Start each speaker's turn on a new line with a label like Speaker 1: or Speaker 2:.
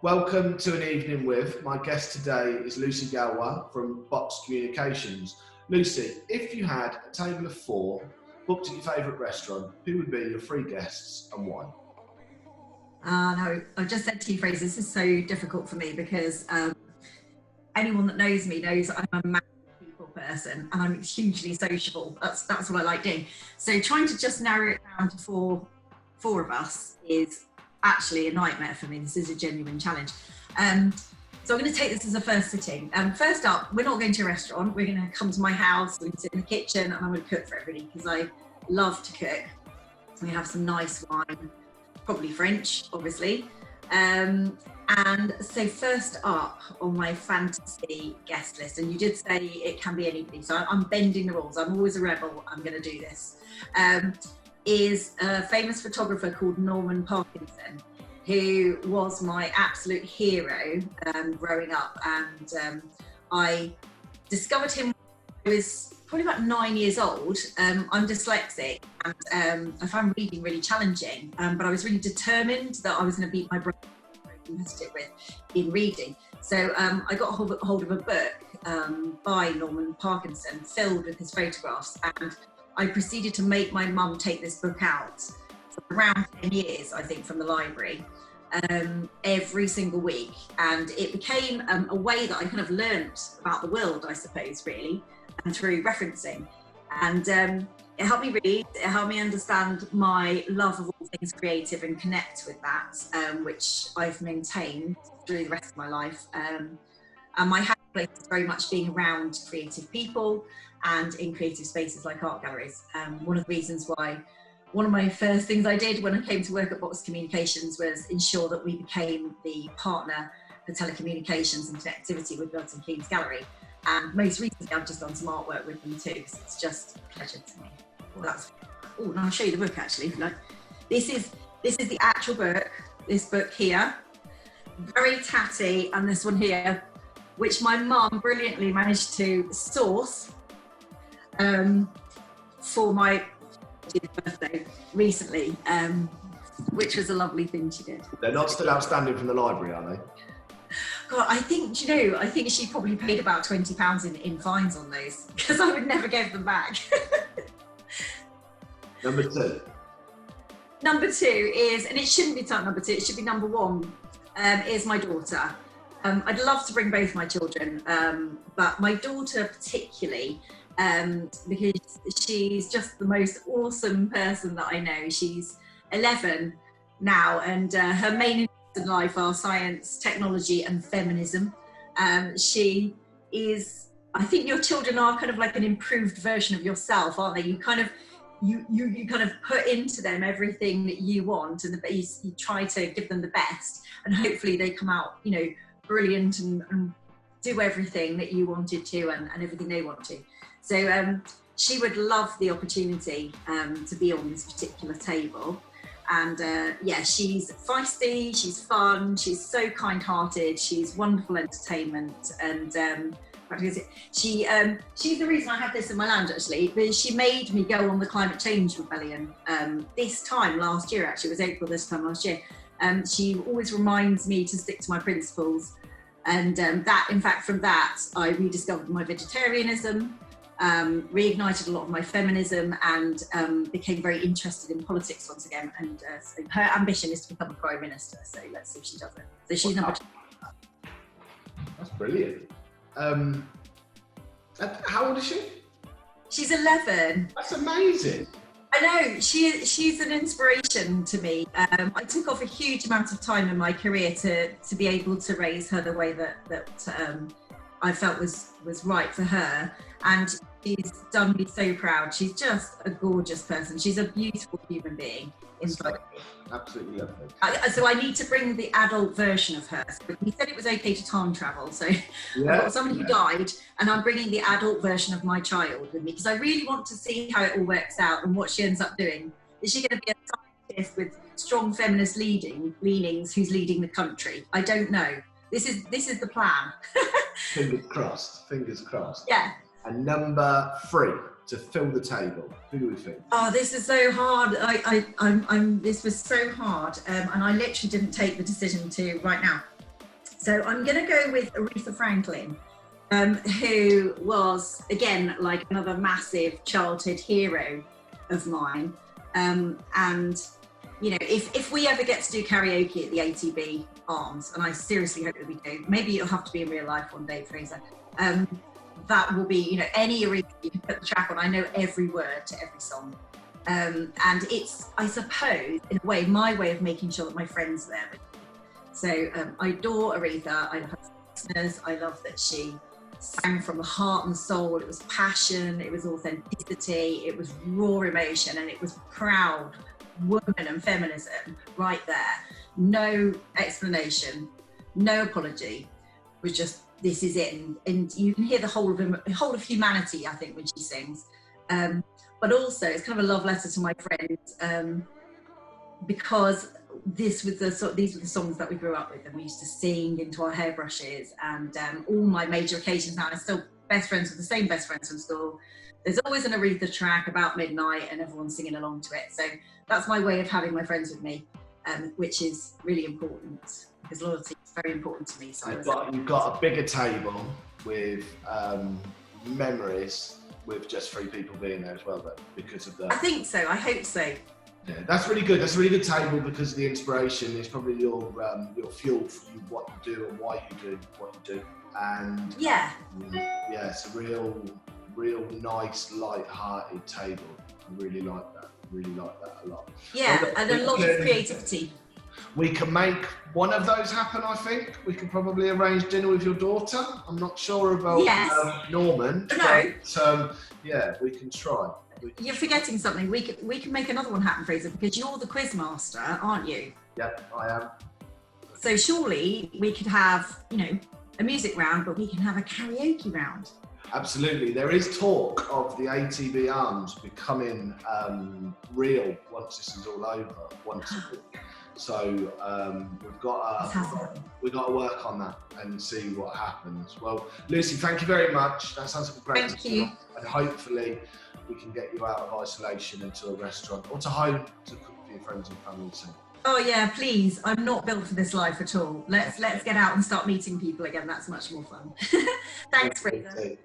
Speaker 1: Welcome to An Evening With. My guest today is Lucy Gallois from Boxx Communications. Lucy, if you had a table of four booked at your favourite restaurant, who would be your three guests and why?
Speaker 2: No, I've just said to you, Fraser, this is so difficult for me because anyone that knows me knows I'm a massive people person and I'm hugely sociable. That's what I like doing. So trying to just narrow it down to four of us is actually a nightmare for me. This is a genuine challenge. So I'm going to take this as a first sitting. First up, we're not going to a restaurant. We're going to come to my house, we're going to sit in the kitchen and I'm going to cook for everybody because I love to cook. So we have some nice wine, probably French, obviously. And so first up on my fantasy guest list, and you did say it can be anybody, so I'm bending the rules. I'm always a rebel. I'm going to do this. Is a famous photographer called Norman Parkinson, who was my absolute hero growing up. And I discovered him when I was probably about 9 years old. I'm dyslexic and I found reading really challenging, but I was really determined that I was going to beat my brother competitive with in reading. So I got hold of a book by Norman Parkinson filled with his photographs, and I proceeded to make my mum take this book out for around 10 years, I think, from the library, every single week. And it became a way that I kind of learnt about the world, I suppose, really, and through referencing. And it helped me read, it helped me understand my love of all things creative and connect with that, which I've maintained through the rest of my life. And my happy place is very much being around creative people and in creative spaces like art galleries. One of the reasons why one of my first things I did when I came to work at Boxx Communications was ensure that we became the partner for telecommunications and connectivity with Milton Keynes Gallery. And most recently, I've just done some artwork with them too, so it's just a pleasure to me. Well, and I'll show you the book actually. If you like. This is the actual book. This book here, very tatty, and this one here, which my mum brilliantly managed to source for my birthday recently, which was a lovely thing she did.
Speaker 1: They're not still outstanding from the library, are they?
Speaker 2: God, I think she probably paid about £20 in fines on those because I would never give them back.
Speaker 1: Number two.
Speaker 2: Number two is, and it shouldn't be number two, it should be number one, is my daughter. I'd love to bring both my children, but my daughter particularly, because she's just the most awesome person that I know. She's 11 now, and her main interests in life are science, technology, and feminism. She is, I think your children are kind of like an improved version of yourself, aren't they? You kind of put into them everything that you want, and you try to give them the best, and hopefully they come out, brilliant and do everything that you wanted to and everything they want to. So she would love the opportunity to be on this particular table. And she's feisty, she's fun, she's so kind-hearted, she's wonderful entertainment, and she's the reason I have this in my lounge actually, because she made me go on the climate change rebellion this time last year. Actually, it was April this time last year. She always reminds me to stick to my principles, and from that I rediscovered my vegetarianism, reignited a lot of my feminism, and became very interested in politics once again. And so her ambition is to become a Prime Minister, so let's see if she does it. So she's number two.
Speaker 1: That's brilliant. How old is she?
Speaker 2: She's 11.
Speaker 1: That's amazing.
Speaker 2: I know, she's an inspiration to me. I took off a huge amount of time in my career to be able to raise her the way that I felt was right for her, and she's done me so proud. She's just a gorgeous person. She's a beautiful human being inside me.
Speaker 1: Absolutely lovely.
Speaker 2: So I need to bring the adult version of her. So he said it was okay to time travel, so I've got somebody who died, and I'm bringing the adult version of my child with me because I really want to see how it all works out and what she ends up doing. Is she going to be a scientist with strong feminist leanings who's leading the country? I don't know. This is the plan.
Speaker 1: Fingers crossed. Fingers crossed.
Speaker 2: Yeah.
Speaker 1: And number three, to fill the table, who do we think?
Speaker 2: Oh, this is so hard. This was so hard, and I literally didn't take the decision to right now. So I'm going to go with Aretha Franklin, who was, again, like another massive childhood hero of mine. And, you know, if we ever get to do karaoke at the ATB Arms, and I seriously hope that we do, maybe it'll have to be in real life one day, Fraser. That will be, you know, any Aretha you can put the track on. I know every word to every song. And it's, I suppose, in a way, my way of making sure that my friends are there. So I adore Aretha. I love her listeners. I love that she sang from the heart and soul. It was passion, it was authenticity, it was raw emotion, and it was proud woman and feminism right there. No explanation, no apology. It was just, this is it. And you can hear the whole of humanity, I think, when she sings. But also, it's kind of a love letter to my friends, because these were the songs that we grew up with, and we used to sing into our hairbrushes, and all my major occasions now, I'm still best friends with the same best friends from school. There's always an Aretha track about midnight and everyone's singing along to it. So that's my way of having my friends with me, which is really important, because loyalty is very important to me. So
Speaker 1: you've got a bigger table with memories, with just 3 people being there as well, but because of that.
Speaker 2: I think so, I hope so.
Speaker 1: Yeah, that's really good. That's a really good table, because of the inspiration is probably your fuel for you, what you do and why you do what you do. And
Speaker 2: yeah,
Speaker 1: it's a real nice, light-hearted table. I really like that. Really like that a lot.
Speaker 2: Yeah, and a lot of creativity.
Speaker 1: We can make one of those happen, I think. We can probably arrange dinner with your daughter. I'm not sure about Norman.
Speaker 2: No.
Speaker 1: But yeah, we can try.
Speaker 2: You're forgetting something. We can make another one happen, Fraser, because you're the quiz master, aren't you?
Speaker 1: Yep, I am.
Speaker 2: So surely we could have, you know, a music round, but we can have a karaoke round.
Speaker 1: Absolutely. There is talk of the ATB Arms becoming real once this is all over, once a week. So we've got to work on that and see what happens. Well, Lucy, thank you very much. That sounds like a great
Speaker 2: Thank you.
Speaker 1: And hopefully we can get you out of isolation into a restaurant or to home to cook for your friends and family soon.
Speaker 2: Oh yeah, please. I'm not built for this life at all. Let's get out and start meeting people again. That's much more fun. Thanks, Fraser.